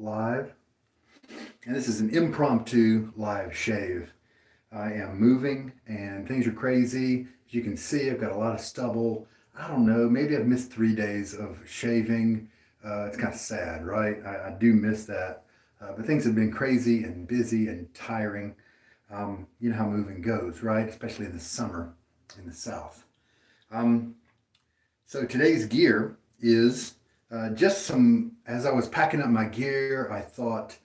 live. And this is an impromptu live shave. I am moving and things are crazy. As you can see, I've got a lot of stubble. I don't know, maybe I've missed 3 days of shaving. It's kind of sad, right? I do miss that. But things have been crazy and busy and tiring. You know how moving goes, right? Especially in the summer in the South. So today's gear is just some, as I was packing up my gear, I thought,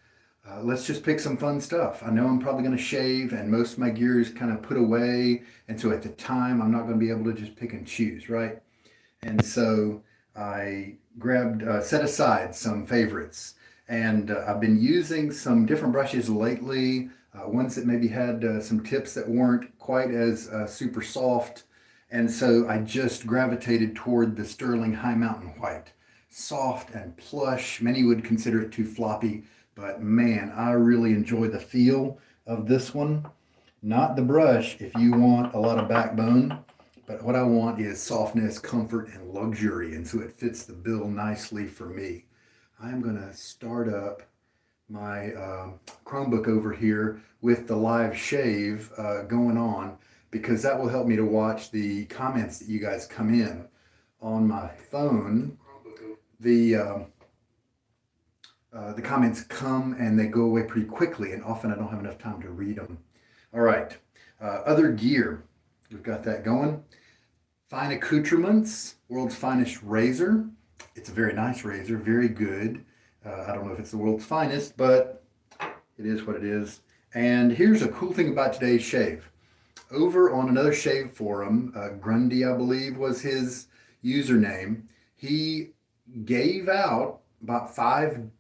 let's just pick some fun stuff. I know I'm probably going to shave and most of my gear is kind of put away. And so at the time, I'm not going to be able to just pick and choose, right? And so I grabbed, set aside some favorites. And I've been using some different brushes lately, ones that maybe had some tips that weren't quite as super soft. And so I just gravitated toward the Stirling High Mountain White. Soft and plush. Many would consider it too floppy. But man, I really enjoy the feel of this one. Not the brush if you want a lot of backbone, but what I want is softness, comfort, and luxury. And so it fits the bill nicely for me. I'm going to start up my Chromebook over here with the live shave going on, because that will help me to watch the comments that you guys come in on my phone. The comments come and they go away pretty quickly, and often I don't have enough time to read them. All right, other gear. We've got that going. Fine Accoutrements, world's finest razor. It's a very nice razor, very good. I don't know if it's the world's finest, but it is what it is. And here's a cool thing about today's shave. Over on another shave forum, Grundy, I believe, was his username. He gave out about 5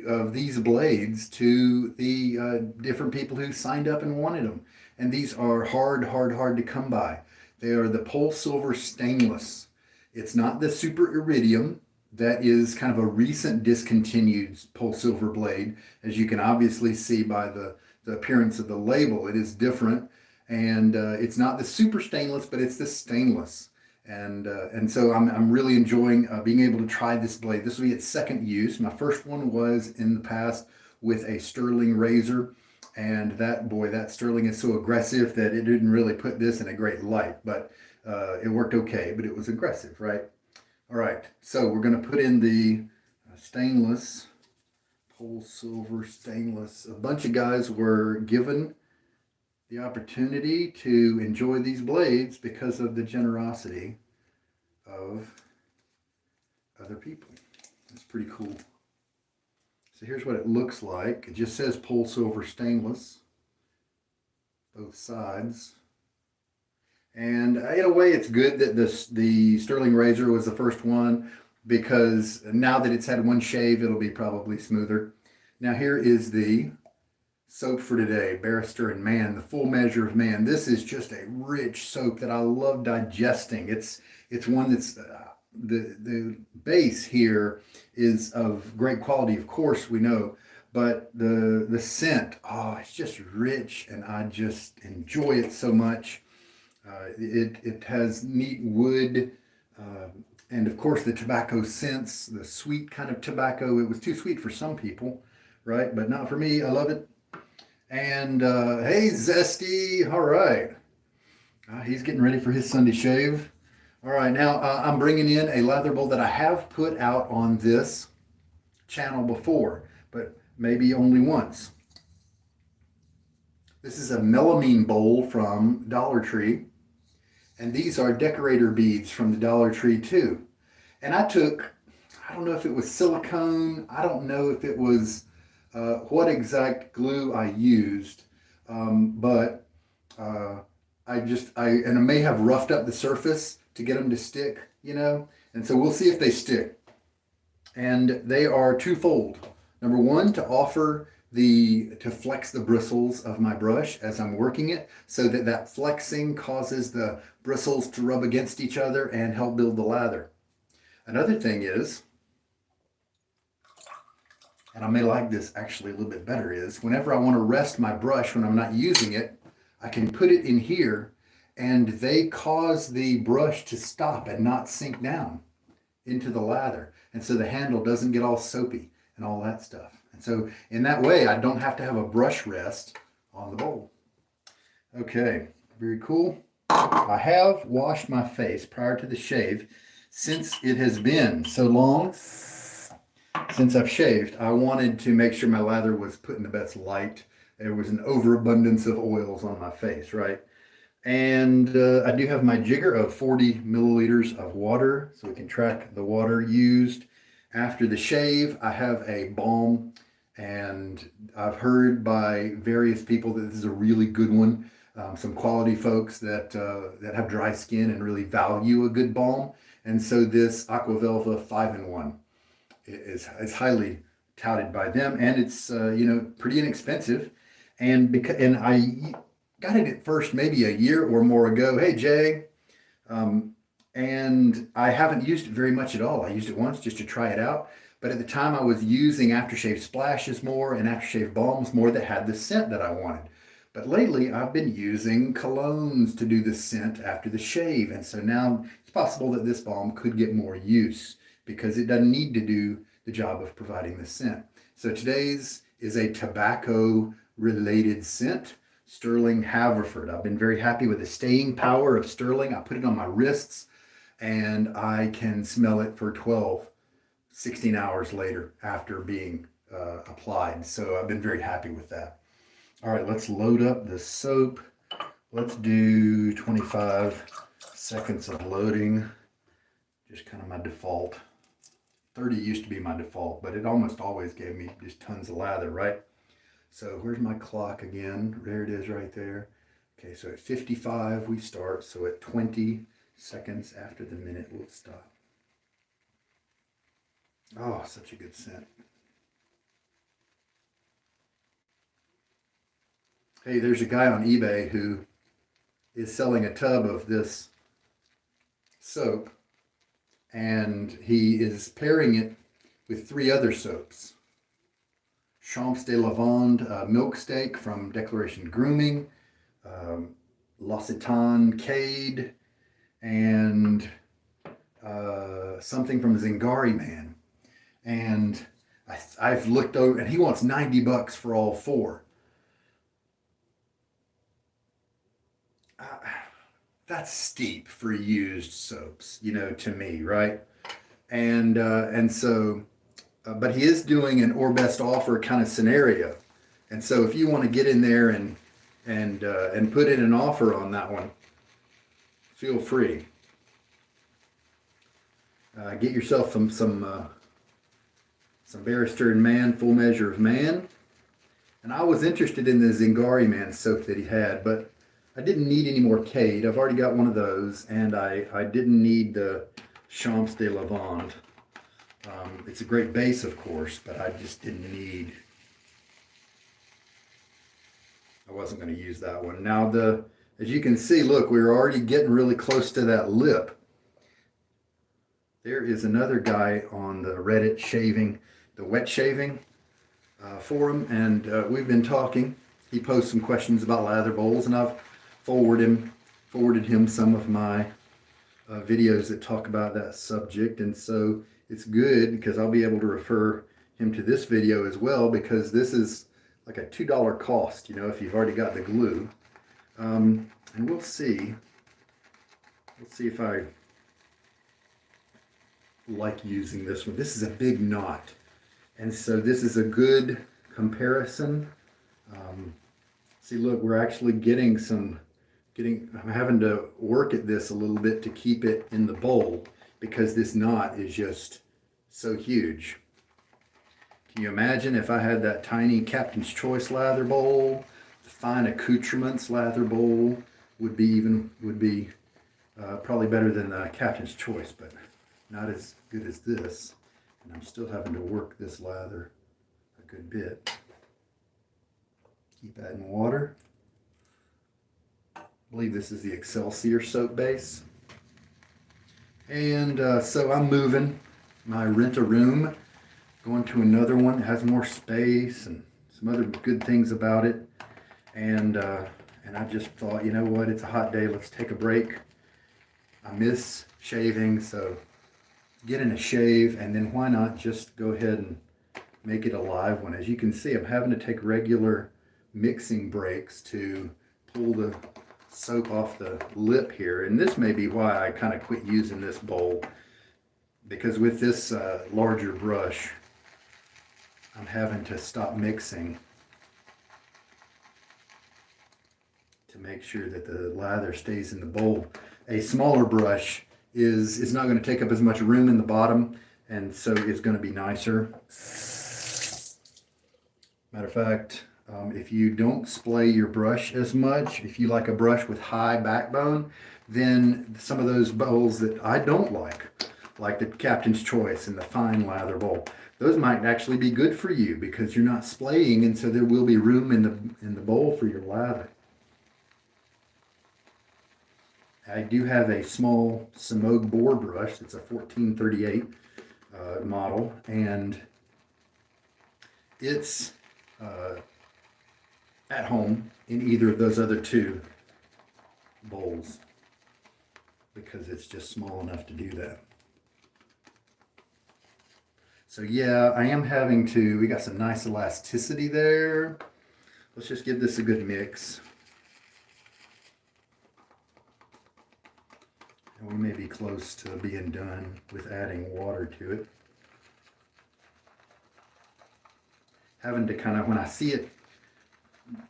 of these blades to the different people who signed up and wanted them. And these are hard to come by. They are the PolSilver stainless. It's not the super iridium. That is kind of a recent discontinued PolSilver blade. As you can obviously see by the appearance of the label, it is different. And it's not the super stainless, but it's the stainless. And so I'm really enjoying being able to try this blade. This will be its second use. My first one was in the past with a Stirling razor. And that Stirling is so aggressive that it didn't really put this in a great light. But it worked okay, but it was aggressive, right? All right, so we're going to put in the stainless, PolSilver stainless. A bunch of guys were given the opportunity to enjoy these blades because of the generosity of other people. That's pretty cool. So here's what it looks like. It just says PolSilver stainless, both sides. And in a way, it's good that the Stirling razor was the first one, because now that it's had one shave, it'll be probably smoother. Now here is the soap for today, Barrister and Mann, the Full Measure of Man. This is just a rich soap that I love digesting. It's one that's the base here is of great quality, of course we know, but the scent, oh, it's just rich, and I just enjoy it so much. It has neat wood, and of course the tobacco scents, the sweet kind of tobacco. It was too sweet for some people, right? But not for me. I love it. And hey, Zesty, all right. He's getting ready for his Sunday shave. All right, now I'm bringing in a lather bowl that I have put out on this channel before, but maybe only once. This is a melamine bowl from Dollar Tree. And these are decorator beads from the Dollar Tree too. And I don't know if it was silicone, I don't know if it was what exact glue I used, but I may have roughed up the surface to get them to stick, you know. And so we'll see if they stick. And they are twofold. Number one, to flex the bristles of my brush as I'm working it, so that flexing causes the bristles to rub against each other and help build the lather. Another thing is, and I may like this actually a little bit better, is whenever I want to rest my brush when I'm not using it, I can put it in here, and they cause the brush to stop and not sink down into the lather. And so the handle doesn't get all soapy. and all that stuff. And so in that way, I don't have to have a brush rest on the bowl. Okay, very cool. I have washed my face prior to the shave. Since it has been so long since I've shaved, I wanted to make sure my lather was put in the best light. There was an overabundance of oils on my face, right? And I do have my jigger of 40 milliliters of water, so we can track the water used. After the shave, I have a balm, and I've heard by various people that this is a really good one. Some quality folks that have dry skin and really value a good balm. And so this Aqua Velva 5-in-1 is highly touted by them, and it's pretty inexpensive. And I got it at first maybe a year or more ago. Hey Jay, and I haven't used it very much at all. I used it once just to try it out. But at the time I was using aftershave splashes more and aftershave balms more that had the scent that I wanted. But lately I've been using colognes to do the scent after the shave. And so now it's possible that this balm could get more use because it doesn't need to do the job of providing the scent. So today's is a tobacco related scent, Stirling Haverford. I've been very happy with the staying power of Stirling. I put it on my wrists and I can smell it for 16 hours later after being applied. So I've been very happy with that. All right, let's load up the soap. Let's do 25 seconds of loading. Just kind of my default. 30 used to be my default, but it almost always gave me just tons of lather, right? So where's my clock again? There it is right there. Okay, so at 55 we start. So at 20 seconds after the minute we'll stop. Oh, such a good scent. Hey, there's a guy on eBay who is selling a tub of this soap, and he is pairing it with 3 other soaps. Champs de Lavande Milk Steak from Declaration Grooming, L'Occitane Cade, and something from Zingari Man. And I've looked over, and he wants $90 for all 4. That's steep for used soaps, to me, right? And so, but he is doing an or best offer kind of scenario, and so if you want to get in there and put in an offer on that one, feel free. Get yourself some Barrister and Mann full measure of Man, and I was interested in the Zingari Man soap that he had, but I didn't need any more Cade. I've already got one of those, and I didn't need the Champs de Lavande. It's a great base, of course, but I just didn't need. I wasn't going to use that one. Now, as you can see, look, we're already getting really close to that lip. There is another guy on the Reddit shaving, the wet shaving forum, and we've been talking. He posts some questions about lather bowls, and I've forwarded him some of my videos that talk about that subject, and so it's good because I'll be able to refer him to this video as well, because this is like a $2 cost, if you've already got the glue. And we'll see if I like using this one. This is a big knot, and so this is a good comparison. See, look, we're actually I'm having to work at this a little bit to keep it in the bowl because this knot is just so huge. Can you imagine if I had that tiny Captain's Choice lather bowl? The fine Accoutrements lather bowl would be probably better than the Captain's Choice, but not as good as this. And I'm still having to work this lather a good bit. Keep adding water. I believe this is the Excelsior soap base. And so I'm moving my rent-a-room, going to another one that has more space and some other good things about it. And I just thought, you know what, it's a hot day, let's take a break. I miss shaving, so get in a shave, and then why not just go ahead and make it a live one. As you can see, I'm having to take regular mixing breaks to pull the soap off the lip here. And this may be why I kind of quit using this bowl, because with this larger brush, I'm having to stop mixing to make sure that the lather stays in the bowl. A smaller brush is not going to take up as much room in the bottom, and so it's going to be nicer. Matter of fact, if you don't splay your brush as much, if you like a brush with high backbone, then some of those bowls that I don't like the Captain's Choice and the fine lather bowl, those might actually be good for you because you're not splaying, and so there will be room in the bowl for your lather. I do have a small Semogue bore brush. It's a 1438 model, and it's at home in either of those other two bowls because it's just small enough to do that. So yeah, I am having to, we got some nice elasticity there. Let's just give this a good mix. And we may be close to being done with adding water to it. Having to kind of, when I see it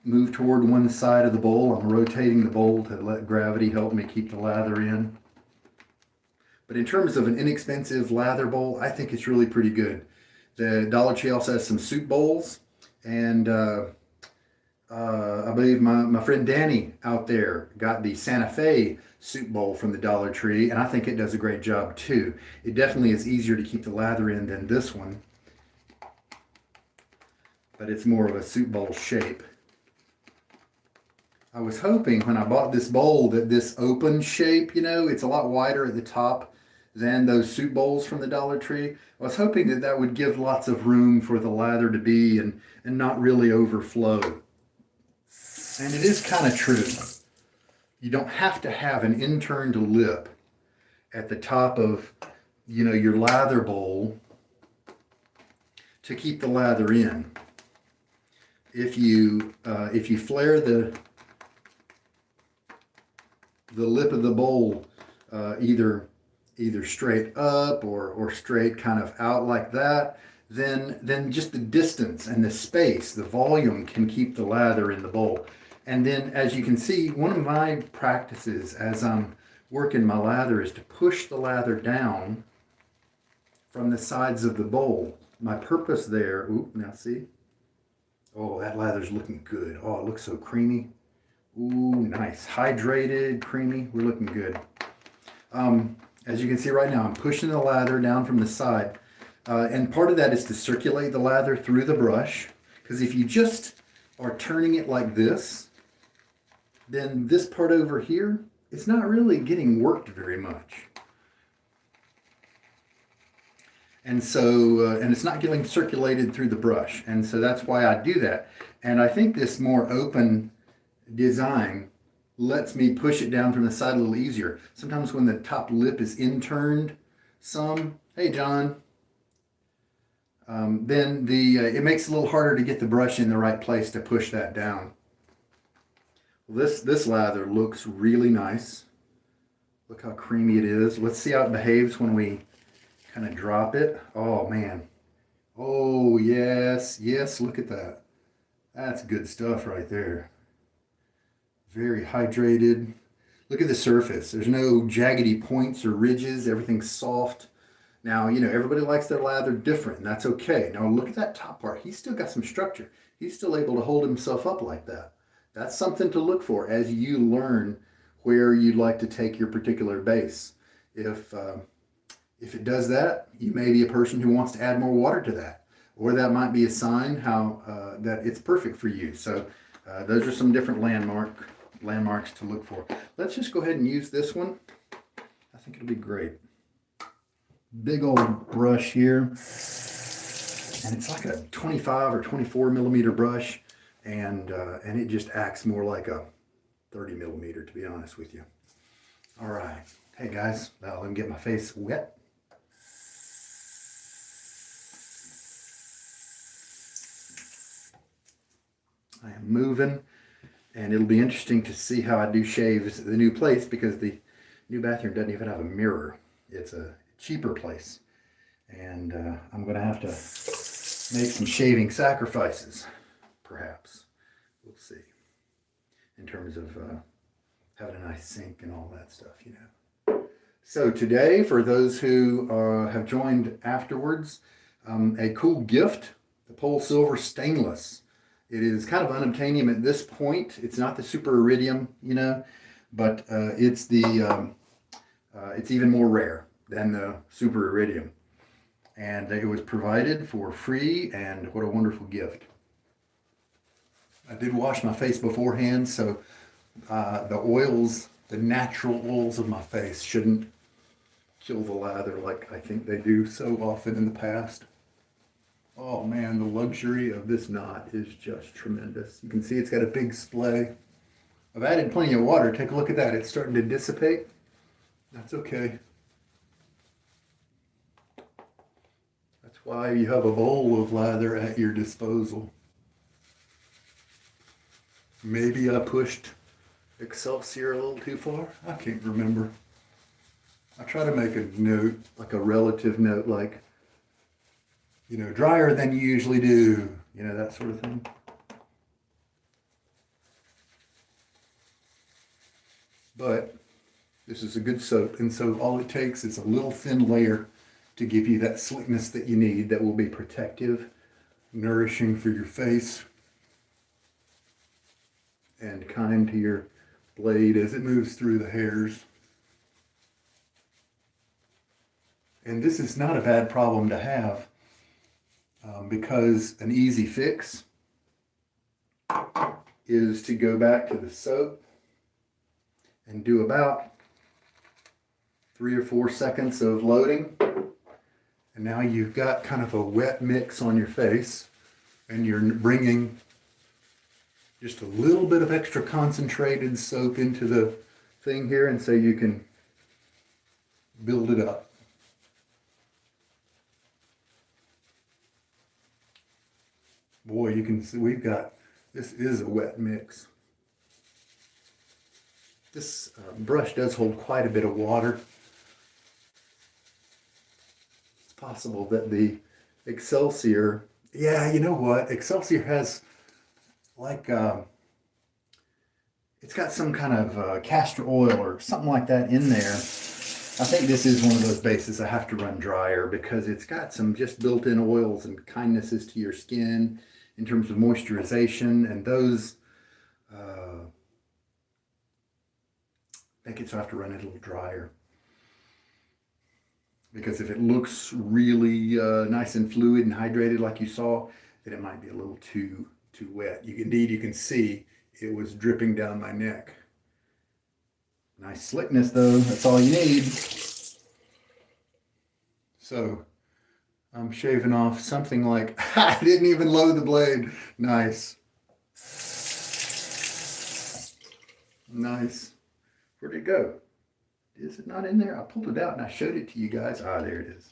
move toward one side of the bowl, I'm rotating the bowl to let gravity help me keep the lather in. But in terms of an inexpensive lather bowl, I think it's really pretty good. The Dollar Tree also has some soup bowls, and I believe my friend Danny out there got the Santa Fe soup bowl from the Dollar Tree, and I think it does a great job too. It definitely is easier to keep the lather in than this one, but it's more of a soup bowl shape. I was hoping when I bought this bowl that this open shape, you know, it's a lot wider at the top than those soup bowls from the Dollar Tree. I was hoping that that would give lots of room for the lather to be and not really overflow. And it is kind of true. You don't have to have an inturned lip at the top of, you know, your lather bowl to keep the lather in. If you flare the lip of the bowl either straight up or straight kind of out like that, then just the distance and the space, the volume can keep the lather in the bowl. And then as you can see, one of my practices as I'm working my lather is to push the lather down from the sides of the bowl. My purpose there, now see? Oh, that lather's looking good. Oh, it looks so creamy. Ooh, nice. Hydrated, creamy. We're looking good. As you can see right now, I'm pushing the lather down from the side. And part of that is to circulate the lather through the brush. Because if you just are turning it like this, then this part over here, it's not really getting worked very much. And so, and it's not getting circulated through the brush. And so that's why I do that. And I think this more open design lets me push it down from the side a little easier. Sometimes when the top lip is inturned some, hey John, then it makes it a little harder to get the brush in the right place to push that down. Well, this lather looks really nice. Look how creamy it is. Let's see how it behaves when we kind of drop it. Oh man. Oh yes, yes, look at that. That's good stuff right there. Very hydrated. Look at the surface. There's no jaggedy points or ridges. Everything's soft. Now, you know, everybody likes their lather different, and that's okay. Now look at that top part. He's still got some structure. He's still able to hold himself up like that. That's something to look for as you learn where you'd like to take your particular base. If it does that, you may be a person who wants to add more water to that, or that might be a sign that it's perfect for you. So those are some different landmarks to look for. Let's just go ahead and use this one. I think it'll be great. Big old brush here, and it's like a 25 or 24 millimeter brush, and it just acts more like a 30 millimeter, to be honest with you. All right, hey guys, now let me get my face wet. I am moving, and it'll be interesting to see how I do shaves at the new place, because the new bathroom doesn't even have a mirror. It's a cheaper place, and I'm going to have to make some shaving sacrifices, perhaps. We'll see. In terms of having a nice sink and all that stuff, you know. So today, for those who have joined afterwards, a cool gift, the PolSilver Stainless. It is kind of unobtainium at this point. It's not the super iridium, you know, but it's even more rare than the super iridium. And it was provided for free, and what a wonderful gift. I did wash my face beforehand, so the oils, the natural oils of my face shouldn't kill the lather like I think they do so often in the past. Oh man, the luxury of this knot is just tremendous. You can see it's got a big splay. I've added plenty of water. Take a look at that. It's starting to dissipate. That's okay. That's why you have a bowl of lather at your disposal. Maybe I pushed Excelsior a little too far. I can't remember. I try to make a note, like a relative note, like, you know, drier than you usually do, you know, that sort of thing. But this is a good soap, and so all it takes is a little thin layer to give you that slickness that you need, that will be protective, nourishing for your face, and kind to your blade as it moves through the hairs. And this is not a bad problem to have, because an easy fix is to go back to the soap and do about 3 or 4 seconds of loading. And now you've got kind of a wet mix on your face, and you're bringing just a little bit of extra concentrated soap into the thing here, and so you can build it up. Boy, you can see this is a wet mix. This brush does hold quite a bit of water. It's possible that the Excelsior, yeah, you know what? Excelsior has like, it's got some kind of castor oil or something like that in there. I think this is one of those bases I have to run drier, because it's got some just built-in oils and kindnesses to your skin in terms of moisturization, and those make it so I have to run it a little drier. Because if it looks really nice and fluid and hydrated like you saw, then it might be a little too wet. You can see it was dripping down my neck. Nice slickness though, that's all you need. So I'm shaving off something like, I didn't even load the blade. Nice. Nice. Where'd it go? Is it not in there? I pulled it out and I showed it to you guys. Ah, there it is.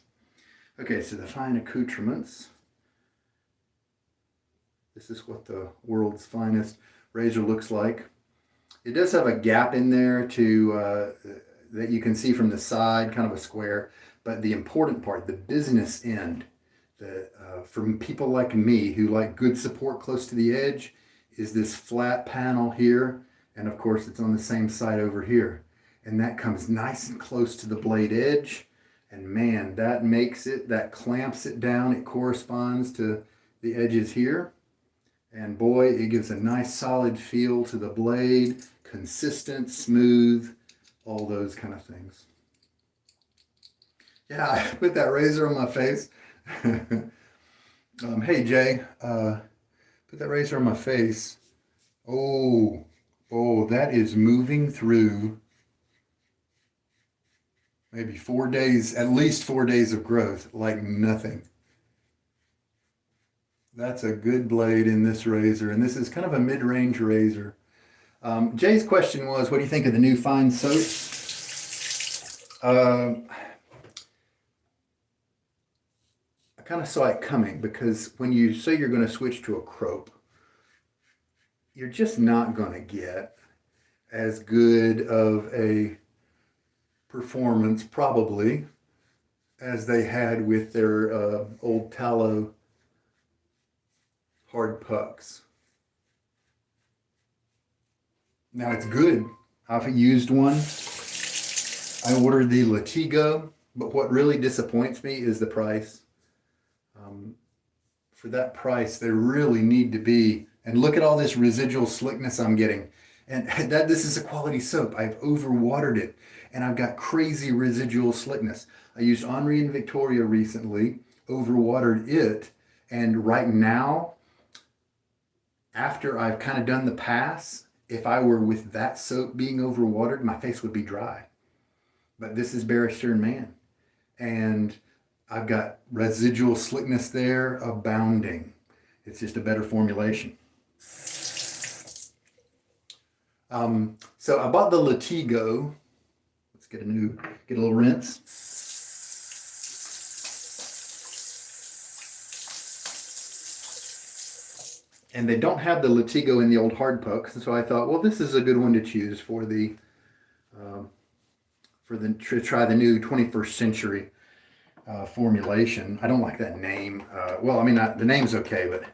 Okay, so the fine accoutrements. This is what the world's finest razor looks like. It does have a gap in there that you can see from the side, kind of a square. But the important part, the business end, from people like me who like good support close to the edge, is this flat panel here. And of course, it's on the same side over here. And that comes nice and close to the blade edge. And man, that makes it, that clamps it down. It corresponds to the edges here. And boy, it gives a nice solid feel to the blade, consistent, smooth, all those kind of things. Yeah, I put that razor on my face. Hey Jay, put that razor on my face. Oh, that is moving through maybe 4 days, at least 4 days of growth, like nothing. That's a good blade in this razor, and this is kind of a mid-range razor. Jay's question was, what do you think of the new fine soap? I kind of saw it coming, because when you say you're going to switch to a crope, you're just not going to get as good of a performance probably as they had with their old tallow hard pucks. Now it's good. I've used one. I ordered the Latigo, but what really disappoints me is the price. For that price, they really need to be, and look at all this residual slickness I'm getting. And that this is a quality soap. I've overwatered it and I've got crazy residual slickness. I used Henri and Victoria recently, overwatered it, and right now, after I've kind of done the pass, if I were with that soap being overwatered, my face would be dry. But this is Barrister and Mann. And I've got residual slickness there abounding. It's just a better formulation. So I bought the Latigo. Let's get a little rinse. And they don't have the Latigo in the old hard pucks, and so I thought, well, this is a good one to choose for the to try the new 21st century formulation. I don't like that name. Well, I mean, the name's okay, but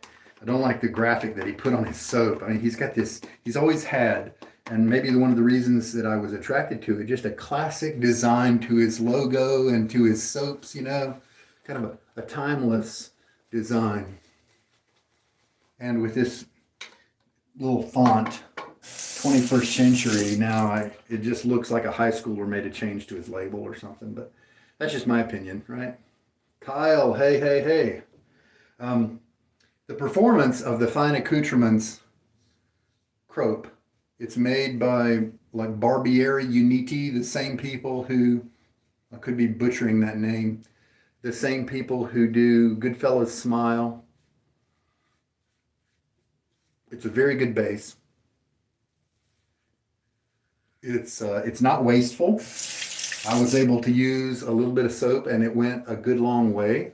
I don't like the graphic that he put on his soap. I mean, he's got this. He's always had, and maybe one of the reasons that I was attracted to it, just a classic design to his logo and to his soaps. You know, kind of a timeless design. And with this little font, 21st century, now it just looks like a high schooler made a change to his label or something. But that's just my opinion, right? Kyle, hey. The performance of the Fine Accoutrements Crope, it's made by like Barbieri Uniti, the same people who, I could be butchering that name, the same people who do Goodfellas Smile. It's a very good base. It's not wasteful. I was able to use a little bit of soap and it went a good long way.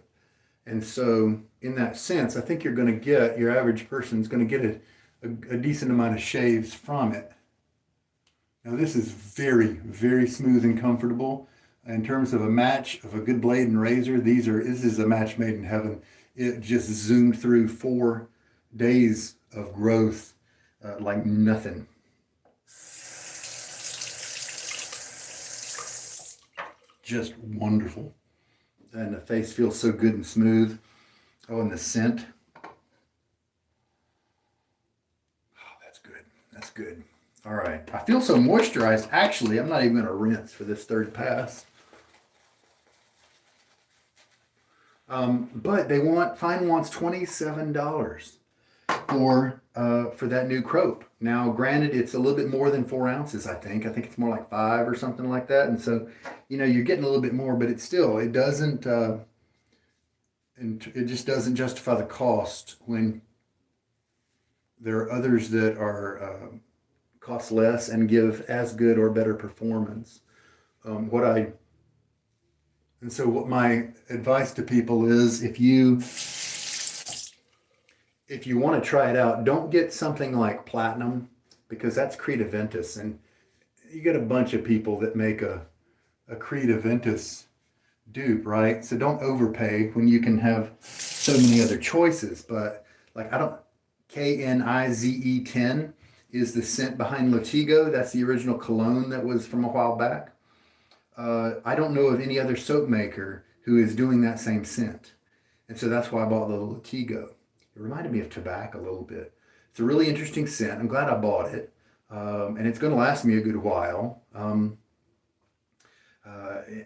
And so in that sense, I think your average person's going to get a decent amount of shaves from it. Now this is very, very smooth and comfortable. In terms of a match of a good blade and razor, this is a match made in heaven. It just zoomed through 4 days of growth like nothing. Just wonderful. And the face feels so good and smooth. Oh, and the scent. Oh, that's good. That's good. All right. I feel so moisturized. Actually, I'm not even going to rinse for this third pass. But Fine wants $27 for that new Crope. Now, granted, it's a little bit more than 4 ounces, I think. I think it's more like 5 or something like that. And so, you know, you're getting a little bit more, but it doesn't, and it just doesn't justify the cost when there are others that are cost less and give as good or better performance. What my advice to people is, if you want to try it out, don't get something like Platinum, because that's Creed Aventus, and you get a bunch of people that make a Creed Aventus dupe, right? So don't overpay when you can have so many other choices. But like, KNIZE 10 is the scent behind Latigo. That's the original cologne that was from a while back. I don't know of any other soap maker who is doing that same scent. And so that's why I bought the Latigo. It reminded me of tobacco a little bit. It's a really interesting scent. I'm glad I bought it. And it's going to last me a good while.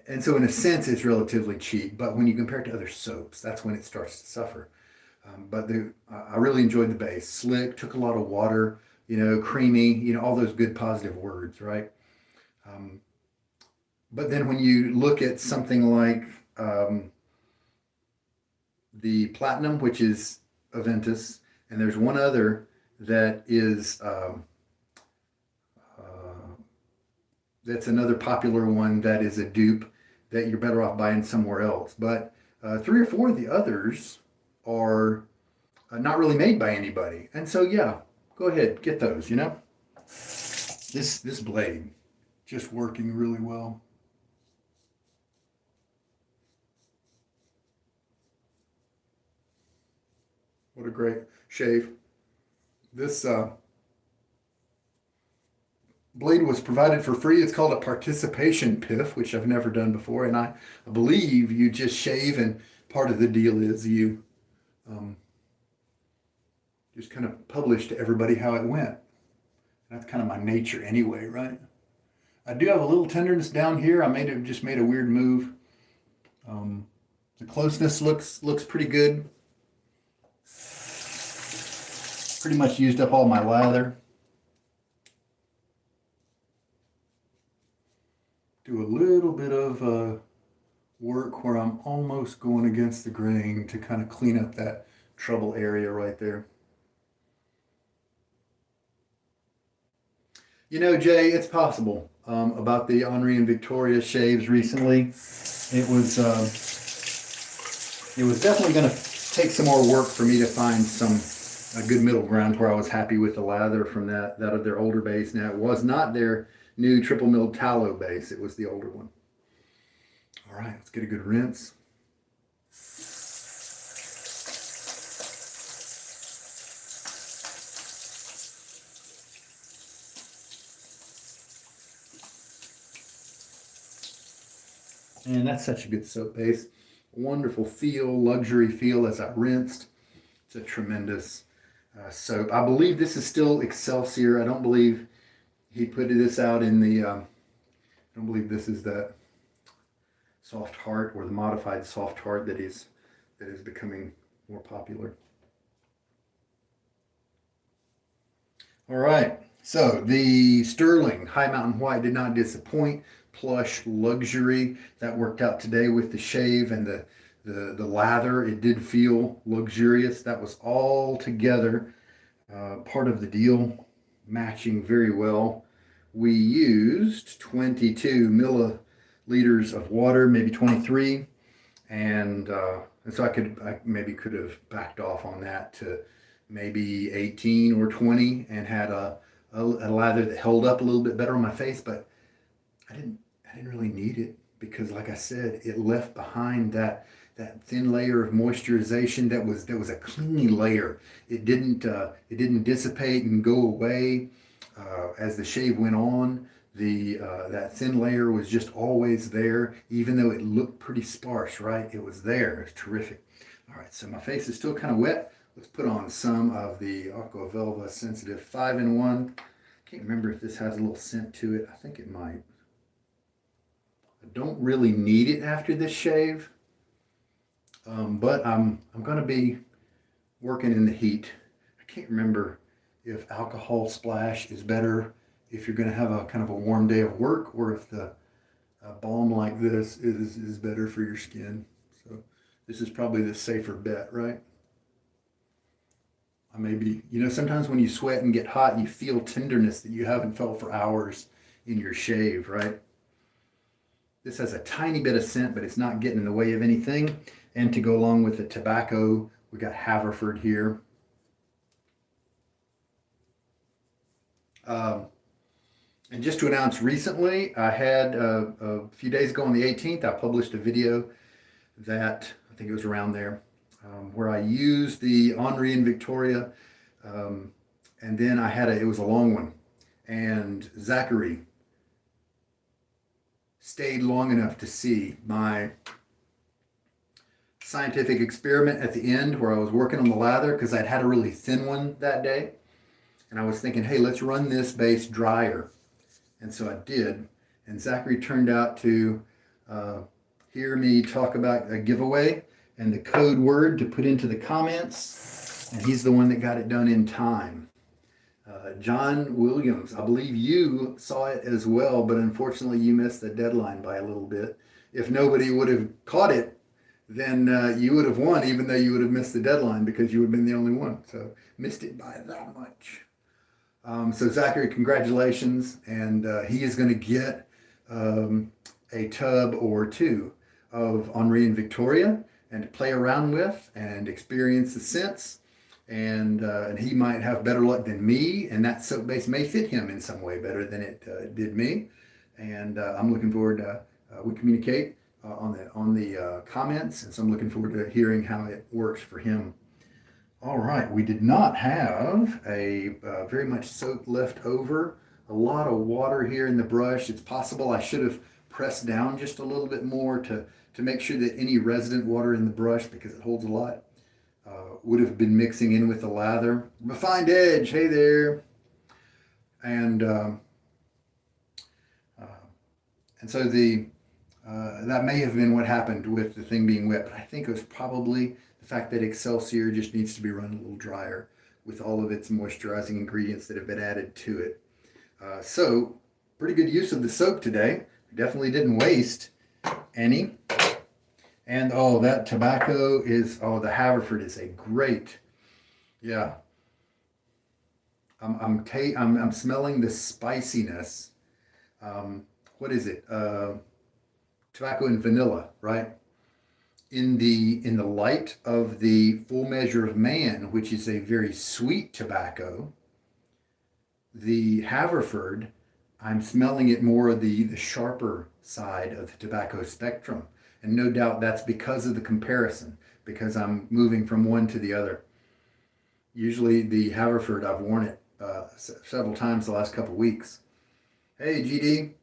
And so in a sense, it's relatively cheap. But when you compare it to other soaps, that's when it starts to suffer. But I really enjoyed the base. Slick, took a lot of water, you know, creamy, you know, all those good positive words, right? But then when you look at something like the Platinum, which is Aventus, and there's one other that is that's another popular one that is a dupe that you're better off buying somewhere else. But 3 or 4 of the others are not really made by anybody. And so, yeah, go ahead, get those, you know. This blade just working really well. What a great shave. This blade was provided for free. It's called a participation piff, which I've never done before. And I believe you just shave, and part of the deal is you just kind of publish to everybody how it went. That's kind of my nature anyway, right? I do have a little tenderness down here. I just made a weird move. The closeness looks pretty good. Pretty much used up all my lather. Do a little bit of work where I'm almost going against the grain to kind of clean up that trouble area right there. You know, Jay, it's possible. About the Henri and Victoria shaves recently, it was definitely going to take some more work for me to find a good middle ground where I was happy with the lather from that of their older base. Now, it was not their new triple milled tallow base. It was the older one. All right, let's get a good rinse. And that's such a good soap base. Wonderful feel, luxury feel as I rinsed. It's a tremendous soap. I believe this is still Excelsior. I don't believe he put this out in the, I don't believe this is that soft heart or the modified soft heart that is becoming more popular. All right, so the Stirling High Mountain White did not disappoint. Plush luxury, that worked out today with the shave and the lather. It did feel luxurious. That was all together part of the deal, matching very well. We used 22 milliliters of water, maybe 23, and so I maybe could have backed off on that to maybe 18 or 20 and had a lather that held up a little bit better on my face, but I didn't really need it because, like I said, it left behind that thin layer of moisturization that was a clingy layer. It didn't dissipate and go away as the shave went on. That thin layer was just always there, even though it looked pretty sparse, right? It was there. It's terrific. All right, so my face is still kind of wet. Let's put on some of the Aqua Velva Sensitive 5-in-1. Can't remember if this has a little scent to it. I think it might. I don't really need it after this shave, but I'm going to be working in the heat. I can't remember if alcohol splash is better if you're going to have a kind of a warm day of work, or if the balm like this is better for your skin. So this is probably the safer bet, right? I may be, sometimes when you sweat and get hot, you feel tenderness that you haven't felt for hours in your shave, right? This has a tiny bit of scent, but it's not getting in the way of anything. And to go along with the tobacco, we got Haverford here. And just to announce recently, I had a few days ago on the 18th, I published a video that, I think it was around there, where I used the Henri and Victoria, and then I had it was a long one. And Zachary stayed long enough to see my scientific experiment at the end where I was working on the lather, because I'd had a really thin one that day. And I was thinking, hey, let's run this base drier. And so I did. And Zachary turned out to hear me talk about a giveaway and the code word to put into the comments. And he's the one that got it done in time. John Williams, I believe you saw it as well, but unfortunately you missed the deadline by a little bit. If nobody would have caught it, then you would have won, even though you would have missed the deadline because you would have been the only one. So missed it by that much. So Zachary, congratulations. And he is going to get a tub or two of Henri and Victoria and to play around with and experience the scents. and he might have better luck than me, and that soap base may fit him in some way better than it did me. And I'm looking forward to we communicate on the comments, and so I'm looking forward to hearing how it works for him. All right, we did not have a very much soap left over. A lot of water here in the brush. It's possible I should have pressed down just a little bit more to make sure that any resident water in the brush, because it holds a lot, would have been mixing in with the lather. Refined Edge, hey there. And so that may have been what happened with the thing being wet, but I think it was probably the fact that Excelsior just needs to be run a little drier with all of its moisturizing ingredients that have been added to it. So pretty good use of the soap today. Definitely didn't waste any. And oh, that tobacco is, oh, the Haverford is a great, yeah. I'm smelling the spiciness. What is it? Tobacco and vanilla, right? In the light of the Full Measure of Man, which is a very sweet tobacco, the Haverford, I'm smelling it more of the sharper side of the tobacco spectrum. And no doubt that's because of the comparison, because I'm moving from one to the other. Usually the Haverford, I've worn it several times the last couple of weeks. Hey, GD.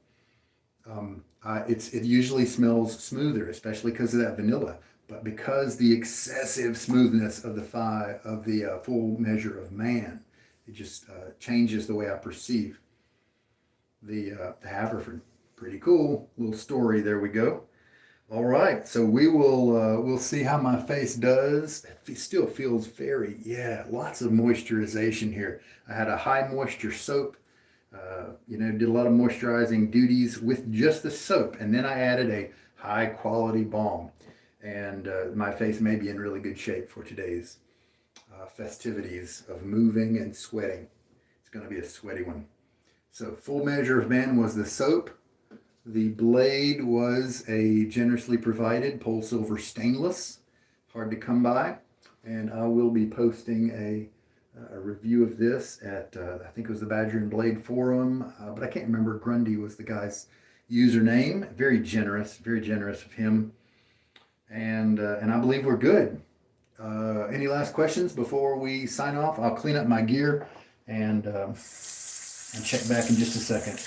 It usually smells smoother, especially because of that vanilla. But because the excessive smoothness of the Full Measure of Man, it just changes the way I perceive the Haverford. Pretty cool little story. There we go. All right, so we'll see how my face does. It still feels very, yeah, lots of moisturization here. I had a high moisture soap, did a lot of moisturizing duties with just the soap, and then I added a high quality balm, and my face may be in really good shape for today's festivities of moving and sweating. It's going to be a sweaty one. So Full Measure of Man was the soap. The blade was a generously provided PolSilver stainless, hard to come by, and I will be posting a review of this at I think it was the Badger and Blade forum, but I can't remember. Grundy was the guy's username. Very generous of him, and I believe we're good. Any last questions before we sign off? I'll clean up my gear and check back in just a second.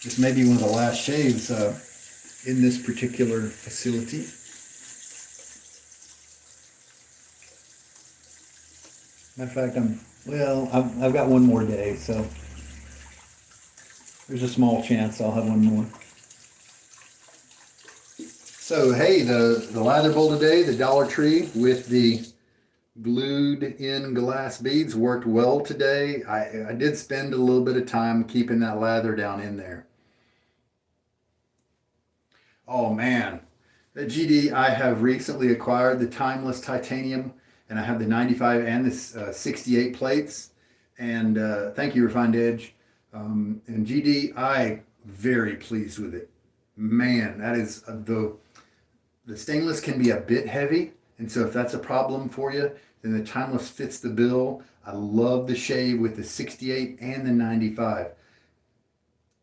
This may be one of the last shaves in this particular facility. Matter of fact, I've got one more day, so there's a small chance I'll have one more. So hey, the lather bowl today, the Dollar Tree with the glued in glass beads worked well today. I did spend a little bit of time keeping that lather down in there. Oh man, the GD, I have recently acquired the Timeless Titanium, and I have the 95 and the 68 plates. And thank you, Refined Edge. And GD, I very pleased with it. Man, that is the stainless can be a bit heavy, and so if that's a problem for you, then the Timeless fits the bill. I love the shave with the 68 and the 95.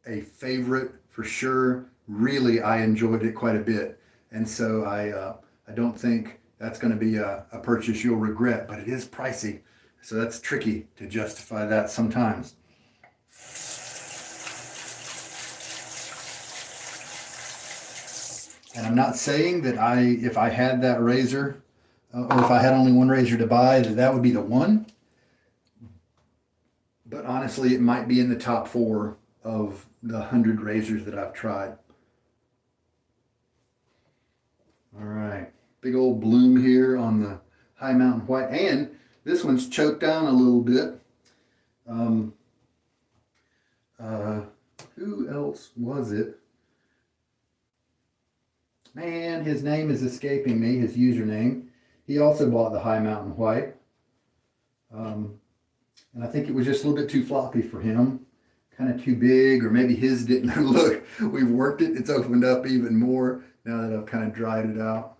A favorite for sure. Really, I enjoyed it quite a bit, and so I don't think that's going to be a purchase you'll regret, but it is pricey, so that's tricky to justify that sometimes. And I'm not saying that if I had that razor, or if I had only one razor to buy, that would be the one. But honestly, it might be in the top 4 of the 100 razors that I've tried. All right, big old bloom here on the High Mountain White, and this one's choked down a little bit. Who else was it? Man, his name is escaping me, his username. He also bought the High Mountain White. And I think it was just a little bit too floppy for him. Kind of too big, or maybe his didn't. Look, we've worked it. It's opened up even more now that I've kind of dried it out.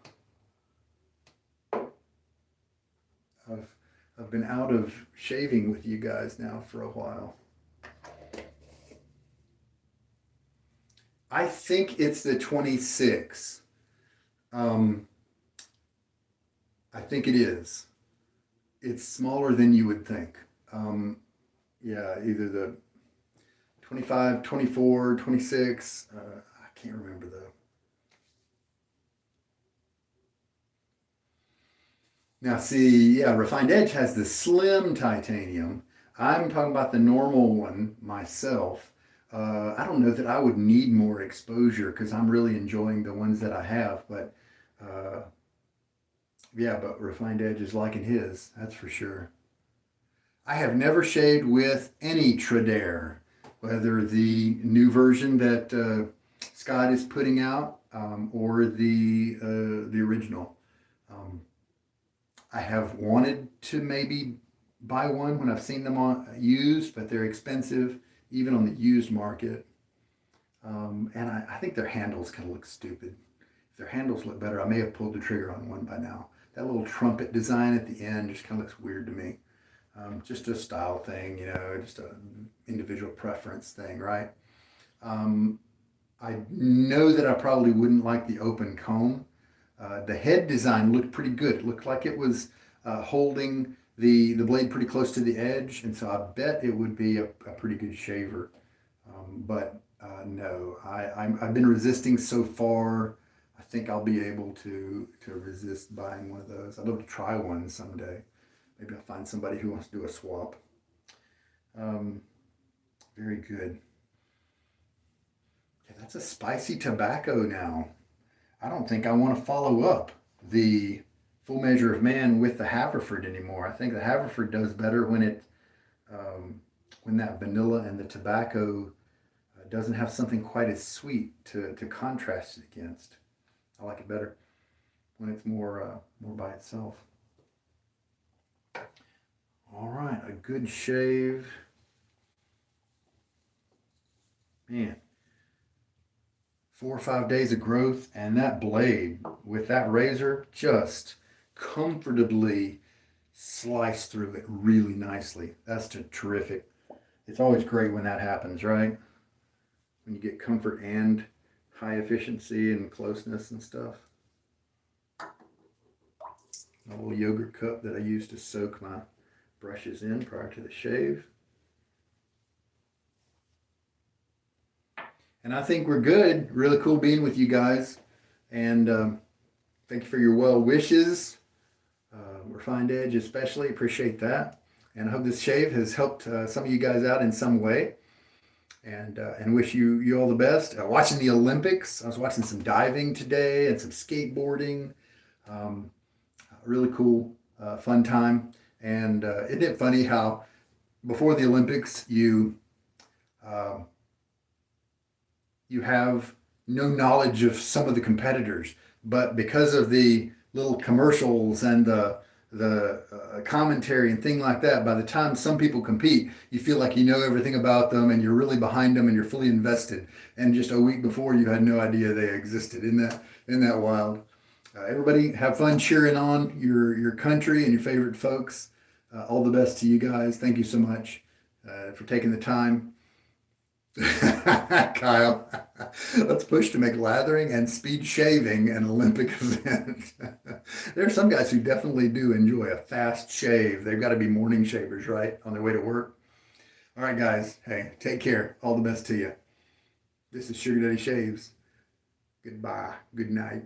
I've been out of shaving with you guys now for a while. I think it's the 26. Um, I think it is. It's smaller than you would think. Yeah, either the 25, 24, 26. I can't remember though. Now, see, yeah, Refined Edge has the slim titanium. I'm talking about the normal one myself. I don't know that I would need more exposure because I'm really enjoying the ones that I have. But uh, yeah, but Refined Edge is liking his, that's for sure. I have never shaved with any Tredair, whether the new version that Scott is putting out or the original. Um, I have wanted to maybe buy one when I've seen them on used, but they're expensive, even on the used market. And I think their handles kind of look stupid. If their handles look better, I may have pulled the trigger on one by now. That little trumpet design at the end just kind of looks weird to me. Just a style thing, you know, just a individual preference thing, right? Um, I know that I probably wouldn't like the open comb. The head design looked pretty good. It looked like it was holding the blade pretty close to the edge, and so I bet it would be a pretty good shaver. But no, I've been resisting so far. I think I'll be able to resist buying one of those. I'd love to try one someday. Maybe I'll find somebody who wants to do a swap. Um, very good. Yeah, that's a spicy tobacco now. I don't think I want to follow up the Full Measure of Man with the Haverford anymore. I think the Haverford does better um, when that vanilla and the tobacco doesn't have something quite as sweet to contrast it against. I like it better when it's more by itself. All right, a good shave. Man, 4 or 5 days of growth, and that blade with that razor just comfortably sliced through it really nicely. That's terrific. It's always great when that happens, right? When you get comfort and high efficiency and closeness and stuff. A little yogurt cup that I use to soak my brushes in prior to the shave. And I think we're good. Really cool being with you guys. And thank you for your well wishes. Refined Edge especially. Appreciate that. And I hope this shave has helped some of you guys out in some way. And wish you all the best. Watching the Olympics. I was watching some diving today and some skateboarding. Um, really cool, fun time. And isn't it funny how before the Olympics uh, you have no knowledge of some of the competitors, but because of the little commercials and the commentary and thing like that, by the time some people compete, you feel like you know everything about them and you're really behind them and you're fully invested. And just a week before, you had no idea they existed. Isn't that wild? Everybody have fun cheering on your country and your favorite folks. All the best to you guys. Thank you so much for taking the time. Kyle, let's push to make lathering and speed shaving an Olympic event. There are some guys who definitely do enjoy a fast shave. They've got to be morning shavers, right? On their way to work. All right, guys. Hey, take care. All the best to you. This is Sugar Daddy Shaves. Goodbye. Good night.